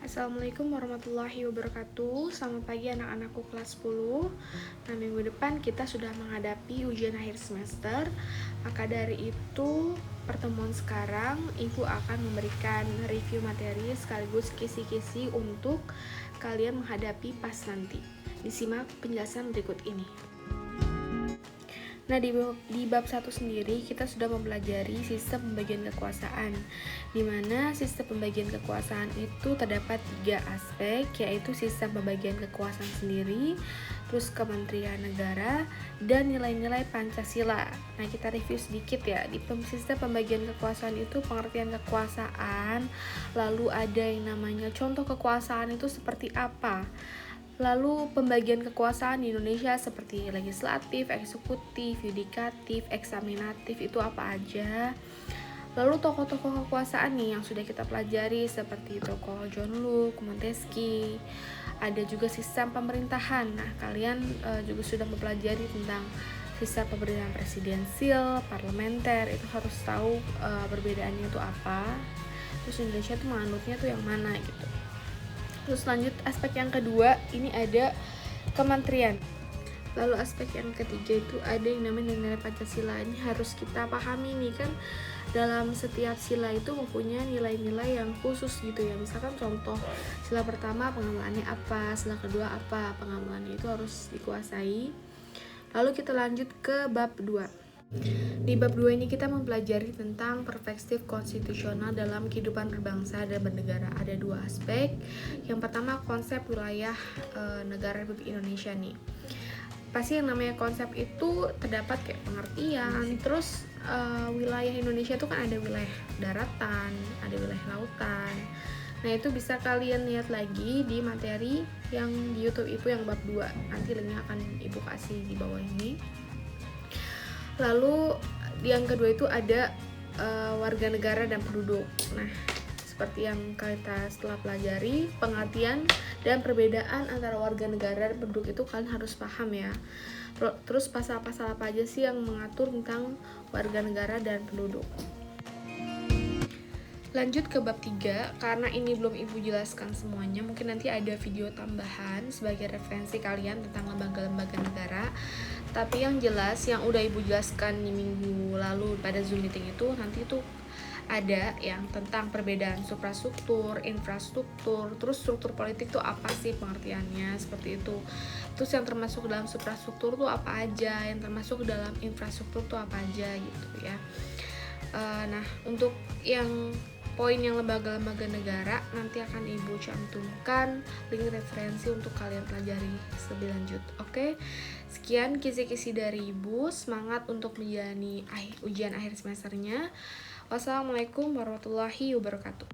Assalamualaikum warahmatullahi wabarakatuh. Selamat pagi anak-anakku kelas 10. Nah, minggu depan kita sudah menghadapi ujian akhir semester. Maka dari itu, pertemuan sekarang Ibu akan memberikan review materi sekaligus kisi-kisi untuk kalian menghadapi pas nanti. Disimak penjelasan berikut ini. Nah, di bab 1 sendiri kita sudah mempelajari sistem pembagian kekuasaan, di mana sistem pembagian kekuasaan itu terdapat 3 aspek, yaitu sistem pembagian kekuasaan sendiri, terus kementerian negara, dan nilai-nilai Pancasila. Nah, kita review sedikit ya. Di sistem pembagian kekuasaan itu pengertian kekuasaan, lalu ada yang namanya contoh kekuasaan itu seperti apa. Lalu pembagian kekuasaan di Indonesia seperti legislatif, eksekutif, yudikatif, eksaminatif itu apa aja. Lalu tokoh-tokoh kekuasaan nih yang sudah kita pelajari seperti tokoh John Locke, Montesquieu. Ada juga sistem pemerintahan. Nah, kalian juga sudah mempelajari tentang sistem pemerintahan presidensial, parlementer. Itu harus tahu perbedaannya itu apa. Terus Indonesia tuh menganutnya tuh yang mana gitu. Terus lanjut aspek yang kedua, ini ada kementerian. Lalu aspek yang ketiga itu ada yang namanya nilai Pancasila. Ini harus kita pahami nih kan, dalam setiap sila itu mempunyai nilai-nilai yang khusus gitu ya. Misalkan contoh, sila pertama pengamalannya apa, sila kedua apa, pengamalannya itu harus dikuasai. Lalu kita lanjut ke bab 2. Di bab 2 ini kita mempelajari tentang perspektif konstitusional dalam kehidupan berbangsa dan bernegara. Ada 2 aspek. Yang pertama konsep wilayah negara Republik Indonesia nih. Pasti yang namanya konsep itu terdapat kayak pengertian. Terus wilayah Indonesia itu kan ada wilayah daratan, ada wilayah lautan. Nah, itu bisa kalian lihat lagi di materi yang di YouTube itu yang bab 2. Nanti linknya akan Ibu kasih di bawah ini. Lalu yang kedua itu ada warga negara dan penduduk. Nah, seperti yang kita setelah pelajari, pengertian dan perbedaan antara warga negara dan penduduk itu kalian harus paham ya. Terus pasal-pasal apa aja sih yang mengatur tentang warga negara dan penduduk. Lanjut ke bab 3, karena ini belum Ibu jelaskan semuanya, mungkin nanti ada video tambahan sebagai referensi kalian tentang lembaga-lembaga negara. Tapi yang jelas, yang udah Ibu jelaskan di minggu lalu pada Zoom meeting itu, nanti tuh ada yang tentang perbedaan suprastruktur, infrastruktur, terus struktur politik tuh apa sih pengertiannya, seperti itu. Terus yang termasuk dalam suprastruktur tuh apa aja, yang termasuk dalam infrastruktur tuh apa aja gitu ya. Nah, untuk yang poin yang lembaga-lembaga negara nanti akan Ibu cantumkan link referensi untuk kalian pelajari lebih lanjut. Oke, sekian kisi-kisi dari Ibu. Semangat untuk menjalani ujian akhir semesternya. Wassalamualaikum warahmatullahi wabarakatuh.